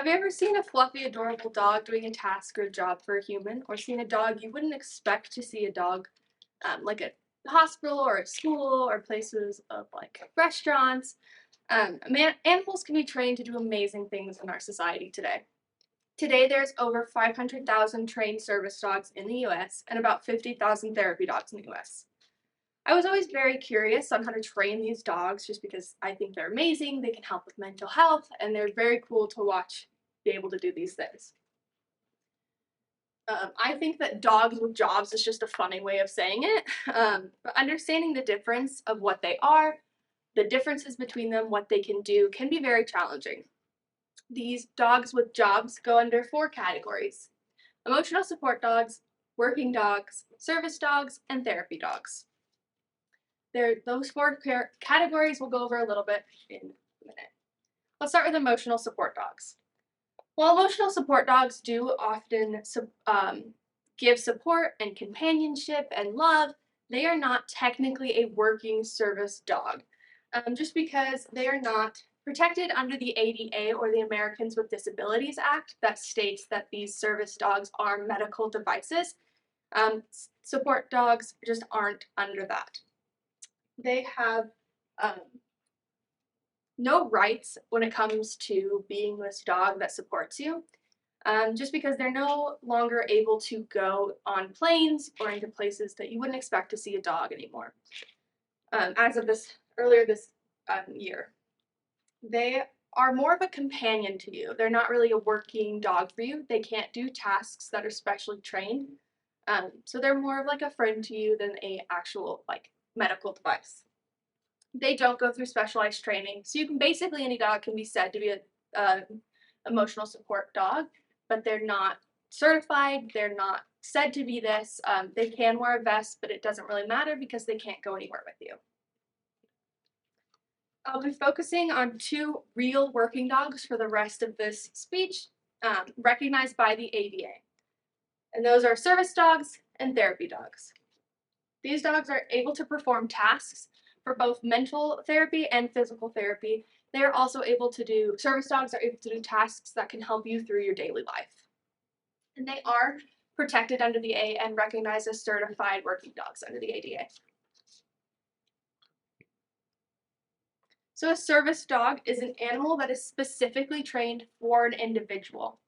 Have you ever seen a fluffy, adorable dog doing a task or a job for a human, or seen a dog you wouldn't expect to see a dog, like at the hospital or at school or places of like restaurants? Animals can be trained to do amazing things in our society today. Today, there's over 500,000 trained service dogs in the US and about 50,000 therapy dogs in the US. I was always very curious on how to train these dogs just because I think they're amazing, they can help with mental health, and they're very cool to watch be able to do these things. I think that dogs with jobs is just a funny way of saying it, but understanding the difference of what they are, the differences between them, what they can do, can be very challenging. These dogs with jobs go under four categories: emotional support dogs, working dogs, service dogs, and therapy dogs. Those four categories we'll go over a little bit in a minute. Let's start with emotional support dogs. While emotional support dogs do often give support and companionship and love, they are not technically a working service dog, just because they are not protected under the ADA or the Americans with Disabilities Act that states that these service dogs are medical devices. Support dogs just aren't under that. They have um, no rights when it comes to being this dog that supports you, just because they're no longer able to go on planes or into places that you wouldn't expect to see a dog anymore. As of earlier this year, they are more of a companion to you. They're not really a working dog for you. They can't do tasks that are specially trained. So they're more of like a friend to you than a actual like medical device. They don't go through specialized training. So you can basically, any dog can be said to be a emotional support dog, but they're not certified. They're not said to be this. They can wear a vest, but it doesn't really matter because they can't go anywhere with you. I'll be focusing on two real working dogs for the rest of this speech, recognized by the ADA. And those are service dogs and therapy dogs. These dogs are able to perform tasks for both mental therapy and physical therapy. They are also able to do, service dogs are able to do tasks that can help you through your daily life. And they are protected under the ADA and recognized as certified working dogs under the ADA. So a service dog is an animal that is specifically trained for an individual.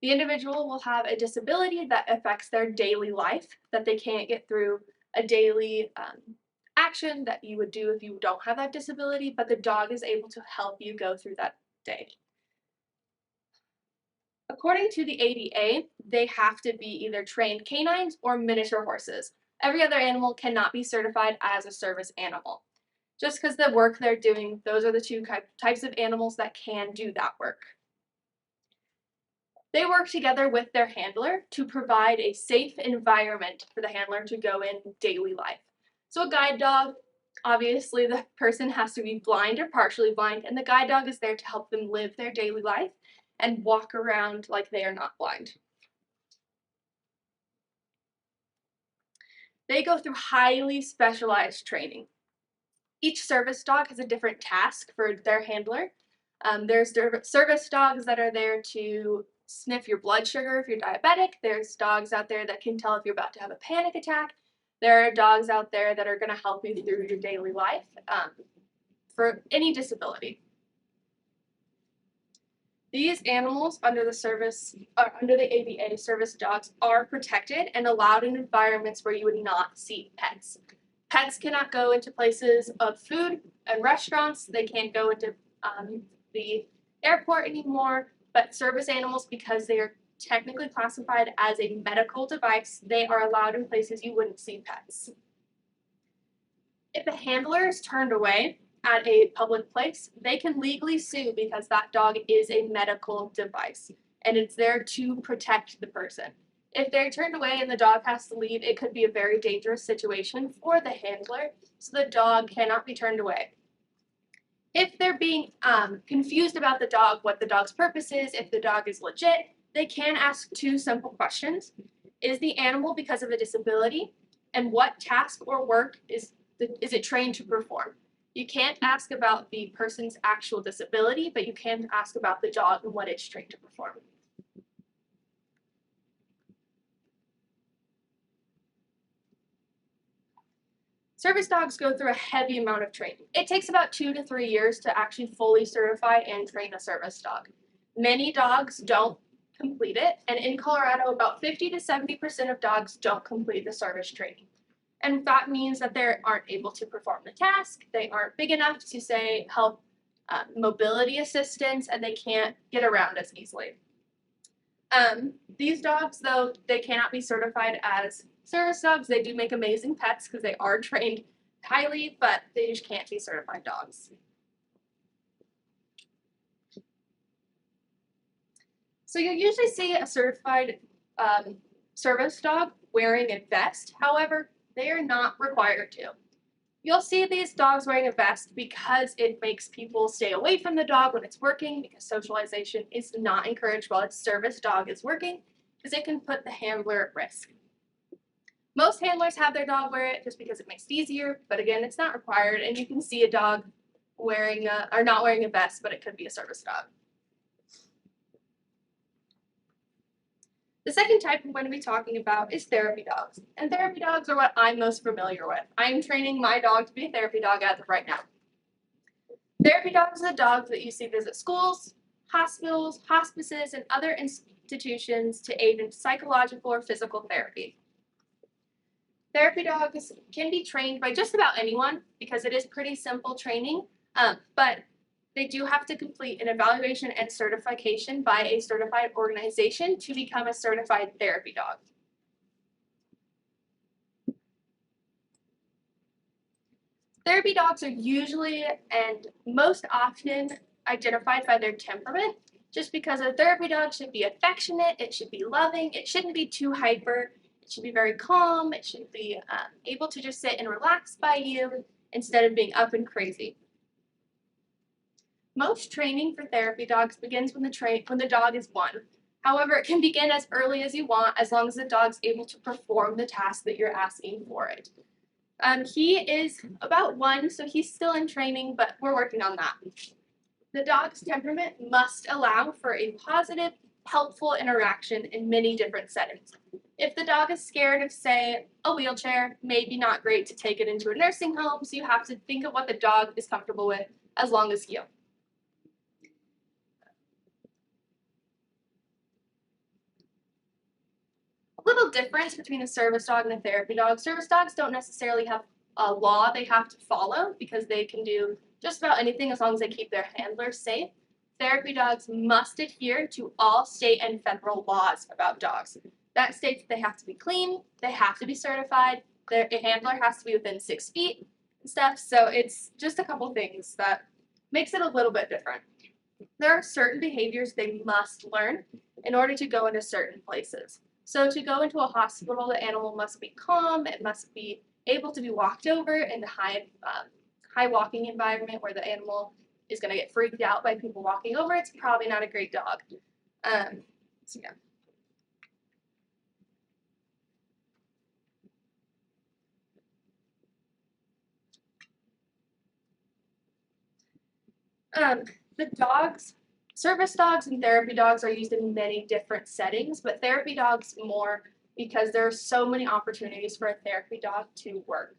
The individual will have a disability that affects their daily life that they can't get through a daily action that you would do if you don't have that disability, but the dog is able to help you go through that day. According to the ADA, they have to be either trained canines or miniature horses. Every other animal cannot be certified as a service animal. Just because the work they're doing, those are the two types of animals that can do that work. They work together with their handler to provide a safe environment for the handler to go in daily life. So a guide dog, obviously the person has to be blind or partially blind, and the guide dog is there to help them live their daily life and walk around like they are not blind. They go through highly specialized training. Each service dog has a different task for their handler. There's service dogs that are there to sniff your blood sugar if you're diabetic. There's dogs out there that can tell if you're about to have a panic attack. There are dogs out there that are going to help you through your daily life for any disability. These animals under the ABA service dogs are protected and allowed in environments where you would not see pets. Pets cannot go into places of food and restaurants. They can't go into the airport anymore, but service animals, because they are technically classified as a medical device, they are allowed in places you wouldn't see pets. If a handler is turned away at a public place, they can legally sue because that dog is a medical device and it's there to protect the person. If they're turned away and the dog has to leave, it could be a very dangerous situation for the handler, so the dog cannot be turned away. If they're being confused about the dog, what the dog's purpose is, if the dog is legit, they can ask two simple questions. Is the animal because of a disability? And what task or work is it trained to perform? You can't ask about the person's actual disability, but you can ask about the dog and what it's trained to perform. Service dogs go through a heavy amount of training. It takes about 2 to 3 years to actually fully certify and train a service dog. Many dogs don't complete it, and in Colorado, about 50 to 70% of dogs don't complete the service training. And that means that they aren't able to perform the task, they aren't big enough to, say, help mobility assistance, and they can't get around as easily. These dogs, though, they cannot be certified as service dogs. They do make amazing pets because they are trained highly, but they just can't be certified dogs. So you'll usually see a certified service dog wearing a vest. However, they are not required to. You'll see these dogs wearing a vest because it makes people stay away from the dog when it's working, because socialization is not encouraged while its service dog is working, because it can put the handler at risk. Most handlers have their dog wear it just because it makes it easier, but again, it's not required, and you can see a dog wearing or not wearing a vest, but it could be a service dog. The second type I'm going to be talking about is therapy dogs, and therapy dogs are what I'm most familiar with. I'm training my dog to be a therapy dog as of right now. Therapy dogs are the dogs that you see visit schools, hospitals, hospices, and other institutions to aid in psychological or physical therapy. Therapy dogs can be trained by just about anyone because it is pretty simple training, but they do have to complete an evaluation and certification by a certified organization to become a certified therapy dog. Therapy dogs are usually and most often identified by their temperament, just because a therapy dog should be affectionate, it should be loving, it shouldn't be too hyper, it should be very calm, it should be able to just sit and relax by you instead of being up and crazy. Most training for therapy dogs begins when the dog is 1. However, it can begin as early as you want, as long as the dog's able to perform the task that you're asking for it. He is about 1, so he's still in training, but we're working on that. The dog's temperament must allow for a positive, helpful interaction in many different settings. If the dog is scared of, say, a wheelchair, maybe not great to take it into a nursing home, so you have to think of what the dog is comfortable with as long as you. A little difference between a service dog and a therapy dog. Service dogs don't necessarily have a law they have to follow because they can do just about anything as long as they keep their handlers safe. Therapy dogs must adhere to all state and federal laws about dogs. That states that they have to be clean, they have to be certified, their handler has to be within 6 feet and stuff, so it's just a couple things that makes it a little bit different. There are certain behaviors they must learn in order to go into certain places. So to go into a hospital, the animal must be calm, it must be able to be walked over in a high walking environment where the animal is going to get freaked out by people walking over. It's probably not a great dog. So yeah. The dogs, service dogs and therapy dogs are used in many different settings, but therapy dogs more because there are so many opportunities for a therapy dog to work.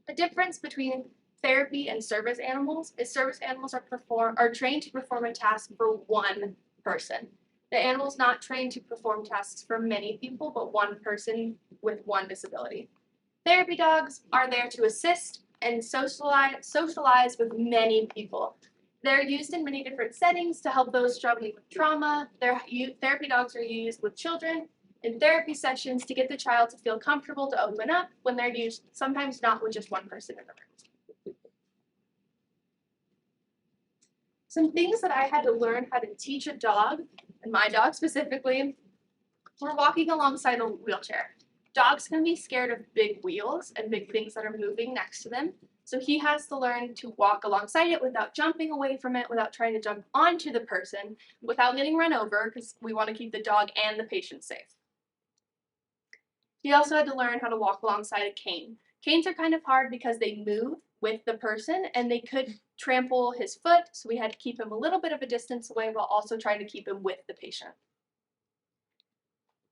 The difference between therapy and service animals is service animals are trained to perform a task for one person. The animal's not trained to perform tasks for many people, but one person with one disability. Therapy dogs are there to assist and socialize with many people. They're used in many different settings to help those struggling with trauma. Therapy dogs are used with children in therapy sessions to get the child to feel comfortable to open up when they're used, sometimes not with just one person in the room. Some things that I had to learn how to teach a dog, and my dog specifically, were walking alongside a wheelchair. Dogs can be scared of big wheels and big things that are moving next to them, so he has to learn to walk alongside it without jumping away from it, without trying to jump onto the person, without getting run over, because we want to keep the dog and the patient safe. He also had to learn how to walk alongside a cane. Canes are kind of hard because they move with the person, and they could trample his foot, so we had to keep him a little bit of a distance away while also trying to keep him with the patient.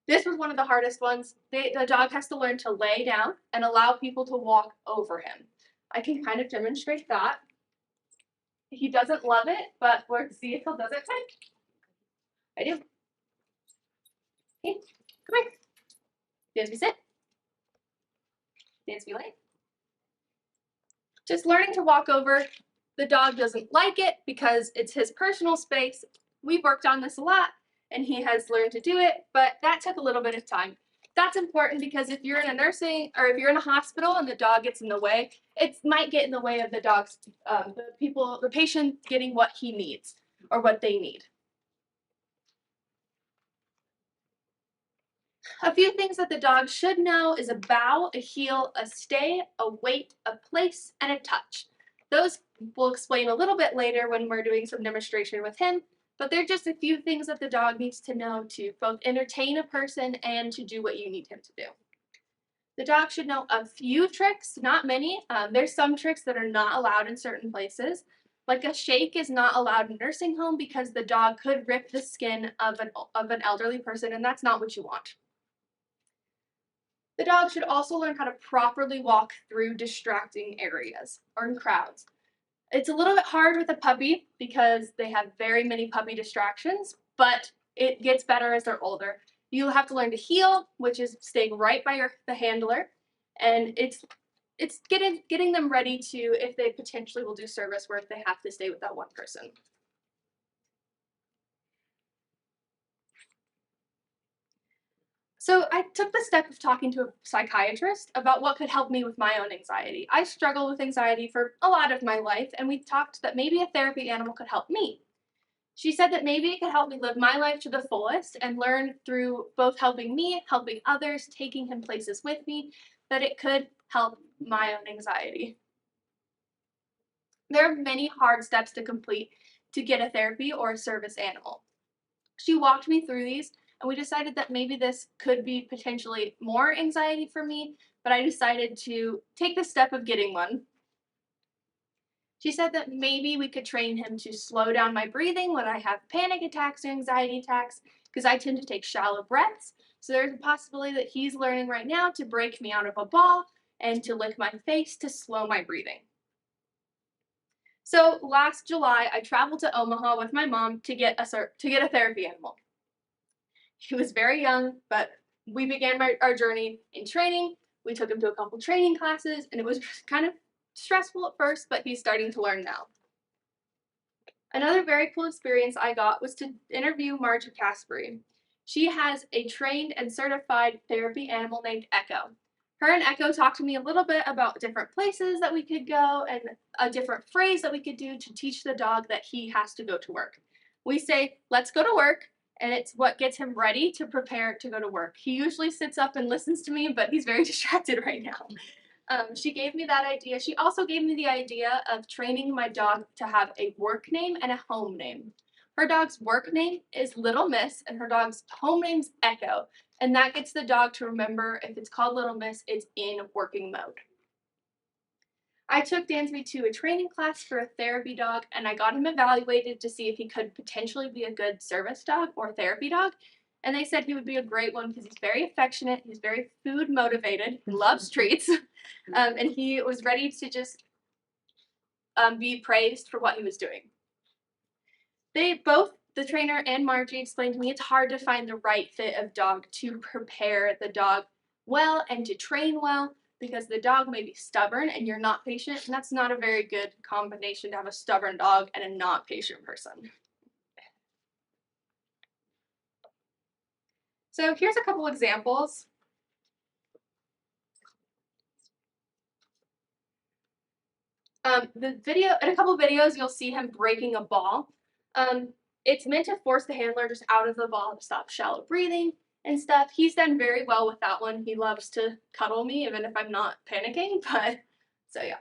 This was one of the hardest ones. The dog has to learn to lay down and allow people to walk over him. I can kind of demonstrate that. He doesn't love it, but we'll see if he'll does it. I do. Hey, come here. Dansby, sit. Dansby, lay. Just learning to walk over. The dog doesn't like it because it's his personal space. We've worked on this a lot, and he has learned to do it, but that took a little bit of time. That's important because if you're in a nursing or if you're in a hospital and the dog gets in the way, it might get in the way of the dog's, the patient getting what he needs or what they need. A few things that the dog should know is a bow, a heel, a stay, a wait, a place, and a touch. Those we'll explain a little bit later when we're doing some demonstration with him, but they're just a few things that the dog needs to know to both entertain a person and to do what you need him to do. The dog should know a few tricks, not many. There's some tricks that are not allowed in certain places. Like a shake is not allowed in a nursing home because the dog could rip the skin of an elderly person, and that's not what you want. The dog should also learn how to properly walk through distracting areas or in crowds. It's a little bit hard with a puppy because they have very many puppy distractions, but it gets better as they're older. You'll have to learn to heel, which is staying right by the handler, and it's getting them ready to, if they potentially will do service work, they have to stay with that one person. So I took the step of talking to a psychiatrist about what could help me with my own anxiety. I struggled with anxiety for a lot of my life, and we talked that maybe a therapy animal could help me. She said that maybe it could help me live my life to the fullest and learn through both helping me, helping others, taking him places with me, that it could help my own anxiety. There are many hard steps to complete to get a therapy or a service animal. She walked me through these, and we decided that maybe this could be potentially more anxiety for me, but I decided to take the step of getting one. She said that maybe we could train him to slow down my breathing when I have panic attacks or anxiety attacks, because I tend to take shallow breaths. So there's a possibility that he's learning right now to break me out of a ball and to lick my face to slow my breathing. So last July, I traveled to Omaha with my mom to get a therapy animal. He was very young, but we began our journey in training. We took him to a couple training classes, and it was kind of stressful at first, but he's starting to learn now. Another very cool experience I got was to interview Margie Caspery. She has a trained and certified therapy animal named Echo. Her and Echo talked to me a little bit about different places that we could go and a different phrase that we could do to teach the dog that he has to go to work. We say, let's go to work, and it's what gets him ready to prepare to go to work. He usually sits up and listens to me, but he's very distracted right now. She gave me that idea. She also gave me the idea of training my dog to have a work name and a home name. Her dog's work name is Little Miss, and her dog's home name's Echo, and that gets the dog to remember if it's called Little Miss, it's in working mode. I took Dansby to a training class for a therapy dog, and I got him evaluated to see if he could potentially be a good service dog or therapy dog. And they said he would be a great one because he's very affectionate, he's very food motivated, he loves treats, and he was ready to just be praised for what he was doing. They both, the trainer and Margie, explained to me it's hard to find the right fit of dog to prepare the dog well and to train well, because the dog may be stubborn and you're not patient, and that's not a very good combination to have a stubborn dog and a not patient person. So here's a couple examples. The video, in a couple videos, you'll see him breaking a ball. It's meant to force the handler just out of the ball to stop shallow breathing and stuff. He's done very well with that one. He loves to cuddle me even if I'm not panicking, but so yeah.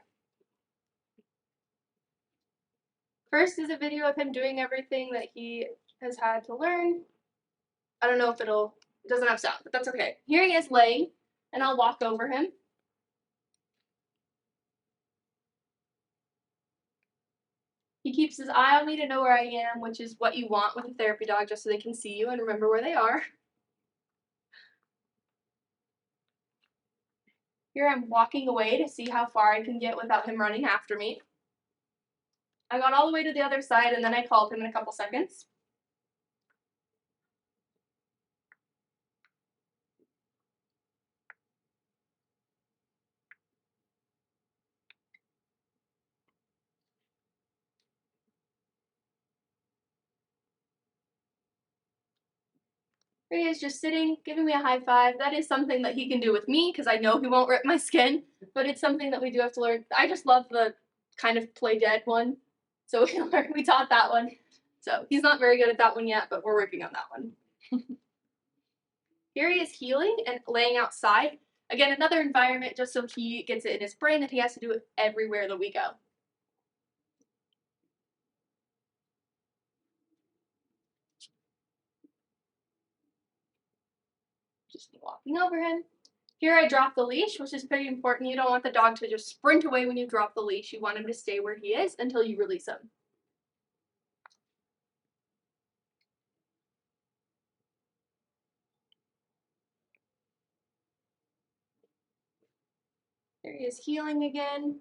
First is a video of him doing everything that he has had to learn. I don't know if it doesn't have sound, but that's okay. Here he is laying, and I'll walk over him. He keeps his eye on me to know where I am, which is what you want with a therapy dog, just so they can see you and remember where they are. Here I'm walking away to see how far I can get without him running after me. I got all the way to the other side and then I called him in a couple seconds. Here he is just sitting, giving me a high five. That is something that he can do with me because I know he won't rip my skin, but it's something that we do have to learn. I just love the kind of play dead one. So we taught that one. So he's not very good at that one yet, but we're working on that one. Here he is healing and laying outside. Again, another environment just so he gets it in his brain that he has to do it everywhere that we go. Just walking over him. Here I drop the leash, which is pretty important. You don't want the dog to just sprint away when you drop the leash. You want him to stay where he is until you release him. There he is healing again.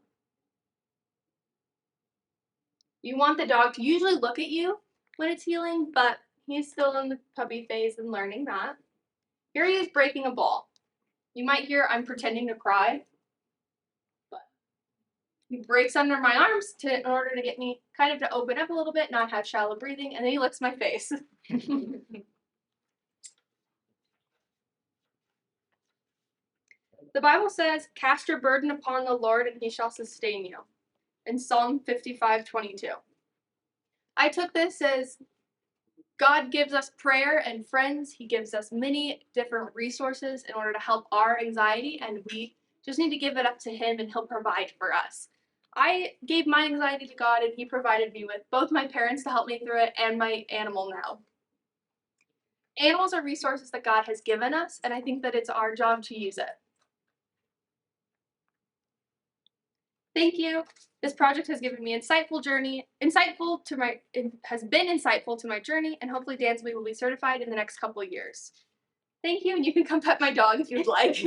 You want the dog to usually look at you when it's healing, but he's still in the puppy phase and learning that. Here he is breaking a ball. You might hear I'm pretending to cry, but he breaks under my arms in order to get me kind of to open up a little bit, not have shallow breathing, and then he licks my face. The Bible says, cast your burden upon the Lord and he shall sustain you, in Psalm 55:22. I took this as God gives us prayer and friends. He gives us many different resources in order to help our anxiety, and we just need to give it up to him and he'll provide for us. I gave my anxiety to God and he provided me with both my parents to help me through it and my animal now. Animals are resources that God has given us, and I think that it's our job to use it. Thank you. This project has given me insightful to my journey, and hopefully Dansby will be certified in the next couple of years. Thank you, and you can come pet my dog if you'd like.